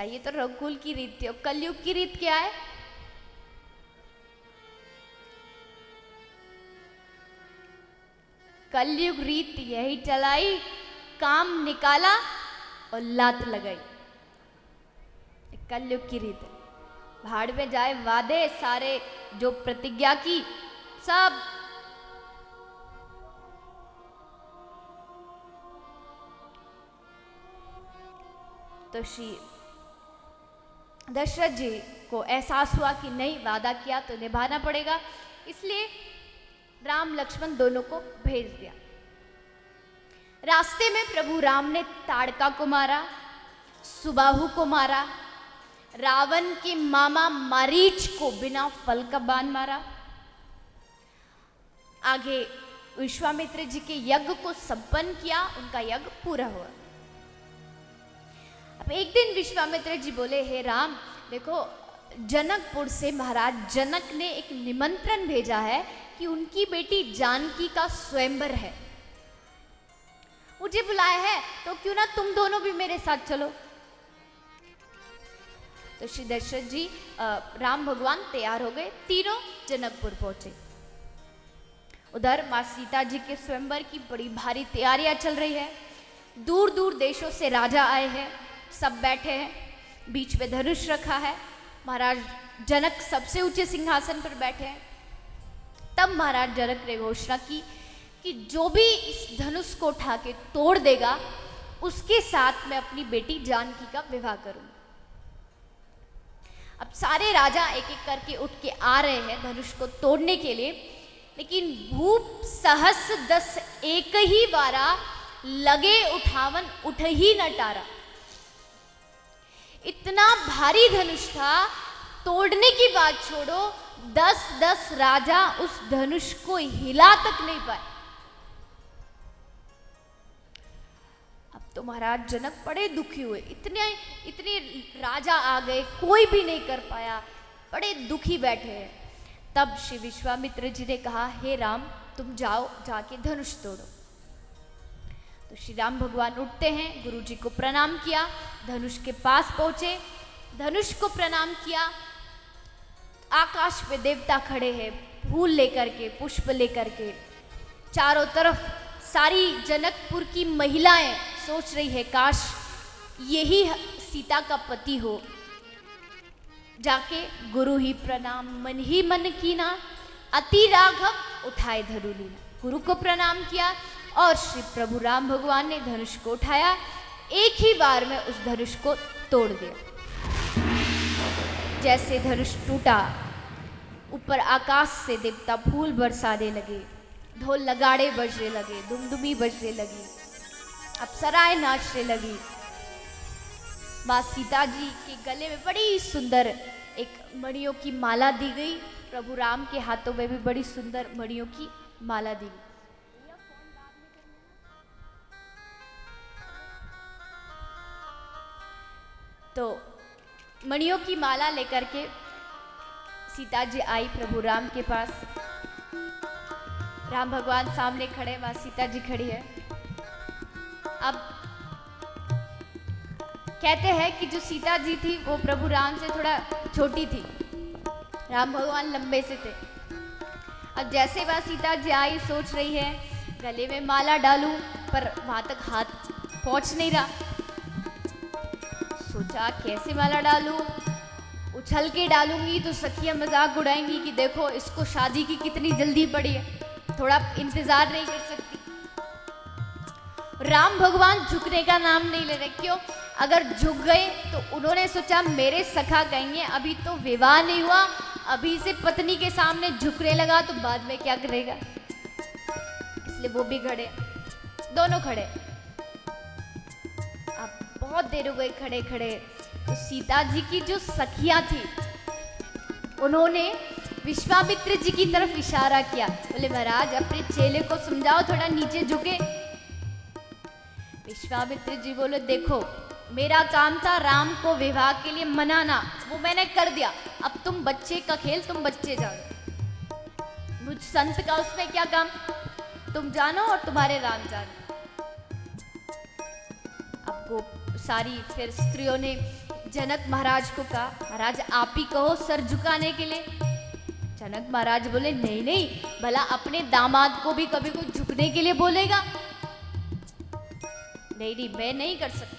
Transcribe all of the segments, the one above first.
ये तो रघुकुल की रीत थी। और कलयुग की रीत क्या है? कलयुग रीत यही चलाई, काम निकाला और लात लगाई। कलयुग की रीत है। भाड़ में जाए वादे सारे, जो प्रतिज्ञा की सब। तो श्री दशरथ जी को एहसास हुआ कि नहीं, वादा किया तो निभाना पड़ेगा, इसलिए राम लक्ष्मण दोनों को भेज दिया। रास्ते में प्रभु राम ने ताड़का को मारा, सुबाहु को मारा, रावण के मामा मारीच को बिना फल का बाण मारा। आगे विश्वामित्र जी के यज्ञ को संपन्न किया, उनका यज्ञ पूरा हुआ। अब एक दिन विश्वामित्र जी बोले, हे राम, देखो जनकपुर से महाराज जनक ने एक निमंत्रण भेजा है कि उनकी बेटी जानकी का स्वयंवर है, मुझे बुलाया है, तो क्यों ना तुम दोनों भी मेरे साथ चलो। तो श्री दशरथ जी राम भगवान तैयार हो गए, तीनों जनकपुर पहुंचे। उधर माँ सीता जी के स्वयंवर की बड़ी भारी तैयारियां चल रही है। दूर दूर देशों से राजा आए हैं, सब बैठे हैं, बीच में धनुष रखा है, महाराज जनक सबसे ऊंचे सिंहासन पर बैठे हैं। तब महाराज जनक ने घोषणा की कि जो भी इस धनुष को उठा के तोड़ देगा, उसके साथ मैं अपनी बेटी जानकी का विवाह करूंगा। अब सारे राजा एक एक करके उठ के आ रहे हैं धनुष को तोड़ने के लिए, लेकिन भूप सहस दस एक ही बारा, लगे उठावन उठ ही न टारा। इतना भारी धनुष था, तोड़ने की बात छोड़ो, 10-10 राजा उस धनुष को हिला तक नहीं पाए। अब तो महाराज जनक बड़े दुखी हुए, इतने राजा आ गए, कोई भी नहीं कर पाया, बड़े दुखी बैठे हैं। तब श्री विश्वामित्र जी ने कहा, हे राम, तुम जाओ, जाके धनुष तोड़ो। तो श्री राम भगवान उठते हैं, गुरु जी को प्रणाम किया, धनुष के पास पहुंचे, धनुष को प्रणाम किया। आकाश पे देवता खड़े हैं, फूल लेकर के, पुष्प लेकर के, चारों तरफ सारी जनकपुर की महिलाएं सोच रही है, काश यही सीता का पति हो। जाके गुरु ही प्रणाम मन ही मन कीना, अति राघव उठाए धनु लीना। गुरु को प्रणाम किया और श्री प्रभु राम भगवान ने धनुष को उठाया, एक ही बार में उस धनुष को तोड़ दिया। जैसे धनुष टूटा, ऊपर आकाश से देवता फूल बरसाने लगे, ढोल नगाड़े बजने लगे, दुमदुमी बजने लगी, अप्सराएं नाचने लगी। माँ सीता जी के गले में बड़ी सुंदर एक मणियों की माला दी गई, प्रभु राम के हाथों में भी बड़ी सुंदर मणियों की माला दी गई। तो मणियों की माला लेकर के सीता जी आई प्रभु राम के पास। राम भगवान सामने खड़े, माँ सीता जी खड़ी है। अब कहते हैं कि जो सीता जी थी वो प्रभु राम से थोड़ा छोटी थी, राम भगवान लंबे से थे। अब जैसे वह सीता जी आई, सोच रही है गले में माला डालूं, पर वहां तक हाथ पहुंच नहीं रहा। सोचा कैसे माला डालूं, उछल के डालूंगी तो सखियां मजाक उड़ाएंगी कि देखो इसको शादी की कितनी जल्दी पड़ी है, थोड़ा इंतजार नहीं कर सकती। राम भगवान झुकने का नाम नहीं ले रहे, क्यों? अगर झुक गए तो उन्होंने सोचा मेरे सखा कहेंगे अभी तो विवाह नहीं हुआ, अभी से पत्नी के सामने झुकने लगा तो बाद में क्या करेगा, इसलिए वो भी खड़े, दोनों खड़े। अब बहुत देर हो गई खड़े खड़े। तो सीता जी की जो सखियां थी उन्होंने विश्वामित्र जी की तरफ इशारा किया, बोले महाराज अपने चेले को समझाओ थोड़ा नीचे झुके। विश्वामित्र जी बोले देखो मेरा काम था राम को विवाह के लिए मनाना, वो मैंने कर दिया, अब तुम बच्चे का खेल, तुम बच्चे जानो, मुझ संत का उसमें क्या काम, तुम जानो और तुम्हारे राम जानो। अब वो सारी फिर स्त्रियों ने जनक महाराज को कहा, महाराज आप ही कहो सर झुकाने के लिए। जनक महाराज बोले नहीं नहीं, भला अपने दामाद को भी कभी कोई झुकने के लिए बोलेगा? नहीं नहीं, मैं नहीं कर सकता।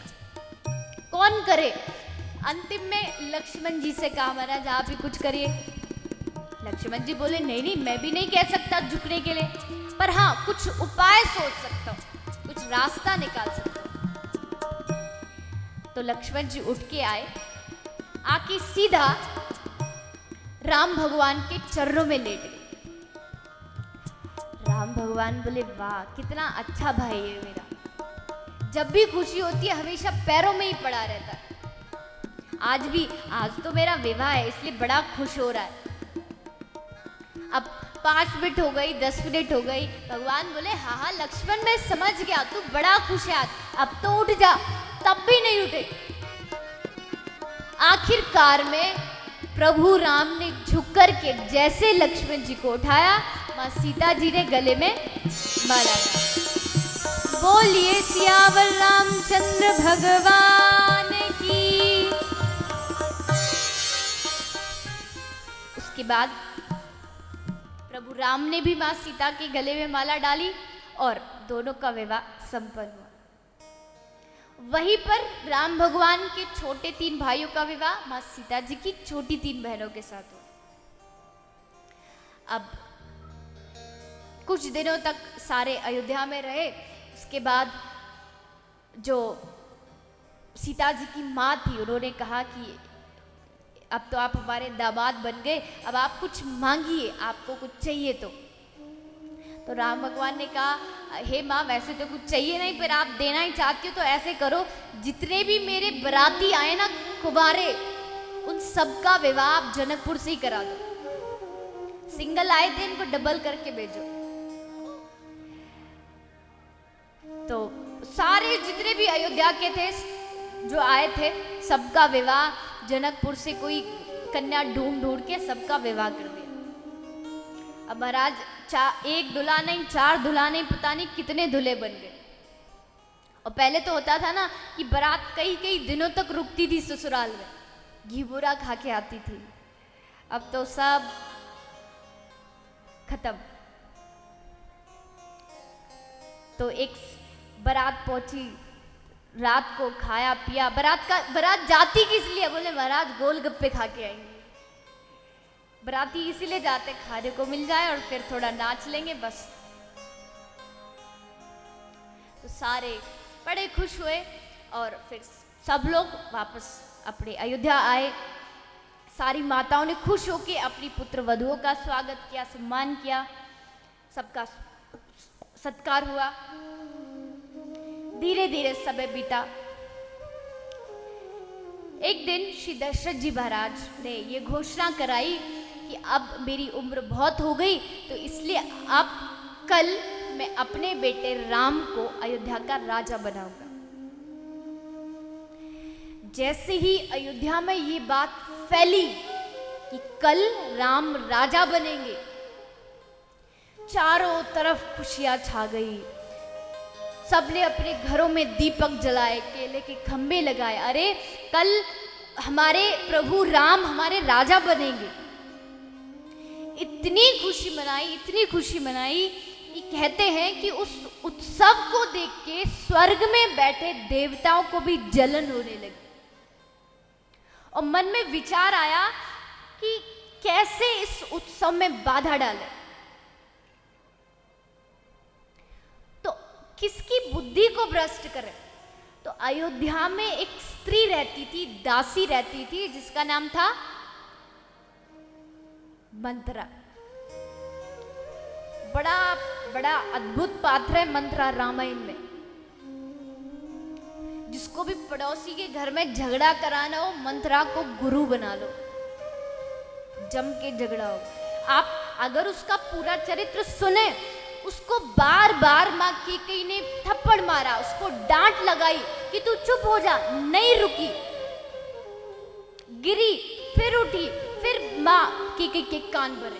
कौन करे? अंतिम में लक्ष्मण जी से कहा, महाराज आप ही कुछ करिए। लक्ष्मण जी बोले नहीं नहीं, मैं भी नहीं कह सकता झुकने के लिए, पर हाँ कुछ उपाय सोच सकता हूँ, कुछ रास्ता निकाल सकता हूँ। तो लक्ष्मण जी उठ के आए, आके सीधा राम भगवान के चरणों में लेट गए। राम भगवान बोले वाह कितना अच्छा भाई है मेरा, जब भी खुशी होती है हमेशा पैरों में ही पड़ा रहता है। आज तो मेरा विवाह है इसलिए बड़ा खुश हो रहा है। अब 5 मिनट हो गई, 10 मिनट हो गई, भगवान बोले हाँ हाँ लक्ष्मण मैं समझ गया, तू बड़ा खुश है आज, अब तो उठ जा। तब भी नहीं उठे। आखिरकार में प्रभु राम ने झुक कर के जैसे लक्ष्मण जी को उठाया, मां सीता जी ने गले में माला डाली। बोलिए सियावर रामचंद्र भगवान की। उसके बाद प्रभु राम ने भी मां सीता के गले में माला डाली और दोनों का विवाह संपन्न हुआ। वहीं पर राम भगवान के छोटे 3 भाइयों का विवाह मां सीता जी की छोटी 3 बहनों के साथ हुआ। अब कुछ दिनों तक सारे अयोध्या में रहे। उसके बाद जो सीता जी की माँ थी उन्होंने कहा कि अब तो आप हमारे दामाद बन गए, अब आप कुछ मांगिए, आपको कुछ चाहिए तो राम भगवान ने कहा हे माँ वैसे तो कुछ चाहिए नहीं, पर आप देना ही चाहती हो तो ऐसे करो, जितने भी मेरे बराती आए ना कुंवारे, उन सबका विवाह आप जनकपुर से ही करा दो। सिंगल आए थे इनको डबल करके भेजो। तो सारे जितने भी अयोध्या के थे जो आए थे सबका विवाह जनकपुर से कोई कन्या ढूंढ के सबका विवाह कर दिया। अब महाराज एक दूल्हा नहीं 4 दूल्हा नहीं, पता नहीं कितने दूल्हे बन गए। और पहले तो होता था ना कि बारात कई दिनों तक रुकती थी ससुराल में, घी बुरा खा के आती थी। अब तो सब खत्म। तो एक बारात पहुंची, रात को खाया पिया। बारात जाती किस लिए? बोले महाराज गोलगप्पे खा के आएंगे। बराती इसीलिए जाते खाने को मिल जाए और फिर थोड़ा नाच लेंगे बस। तो सारे बड़े खुश हुए और फिर सब लोग वापस अपने अयोध्या आए। सारी माताओं ने खुश होकर अपनी पुत्र वधुओं का स्वागत किया, सम्मान किया, सबका सत्कार हुआ। धीरे धीरे समय बीता। एक दिन श्री दशरथ जी महाराज ने ये घोषणा कराई कि अब मेरी उम्र बहुत हो गई, तो इसलिए अब कल मैं अपने बेटे राम को अयोध्या का राजा बनाऊंगा। जैसे ही अयोध्या में ये बात फैली कि कल राम राजा बनेंगे, चारों तरफ खुशियां छा गई। सबने अपने घरों में दीपक जलाए, केले के खंबे लगाए। अरे कल हमारे प्रभु राम हमारे राजा बनेंगे। इतनी खुशी मनाई कि कहते हैं कि उस उत्सव को देख के स्वर्ग में बैठे देवताओं को भी जलन होने लगी और मन में विचार आया कि कैसे इस उत्सव में बाधा डाले। तो किसकी बुद्धि को भ्रष्ट करें? तो अयोध्या में एक स्त्री रहती थी, दासी रहती थी, जिसका नाम था मंथरा। बड़ा अद्भुत पात्र है मंथरा रामायण में। जिसको भी पड़ोसी के घर में झगड़ा कराना हो, मंथरा को गुरु बना लो, जम के झगड़ा हो। आप अगर उसका पूरा चरित्र सुने, उसको बार बार माँ कैकेयी ने थप्पड़ मारा, उसको डांट लगाई कि तू चुप हो जा, नहीं रुकी, गिरी, फिर उठी, फिर माँ कैकेयी के कान भरे।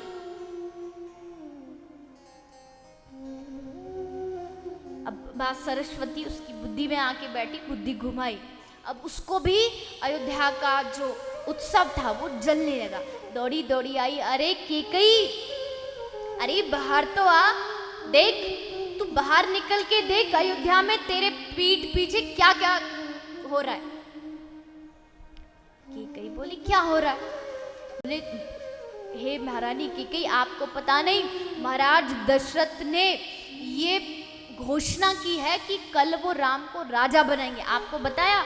अब माँ सरस्वती उसकी बुद्धि में आके बैठी, बुद्धि घुमाई अब उसको भी अयोध्या का जो उत्सव था वो जलने लगा। दौड़ी दौड़ी आई, अरे केकई, अरे बाहर तो आ, देख, तू बाहर निकल के देख, अयोध्या में तेरे पीठ पीछे क्या क्या हो रहा है। केकई बोली, क्या हो रहा है? बोले, हे महारानी केकई, आपको पता नहीं, महाराज दशरथ ने ये घोषणा की है कि कल वो राम को राजा बनाएंगे, आपको बताया?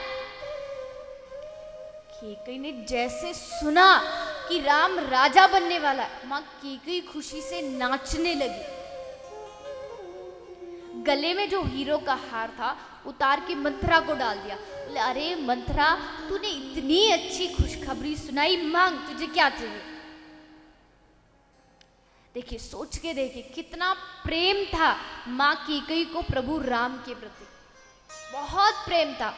केकई ने जैसे सुना कि राम राजा बनने वाला है, मां केकई खुशी से नाचने लगी। गले में जो हीरो का हार था उतार के मंथरा को डाल दिया। बोले, अरे मंथरा, तूने इतनी अच्छी खुशखबरी सुनाई, मांग, तुझे क्या चाहिए? देखिए, सोच के देखिए कितना प्रेम था मां केकई को प्रभु राम के प्रति, बहुत प्रेम था।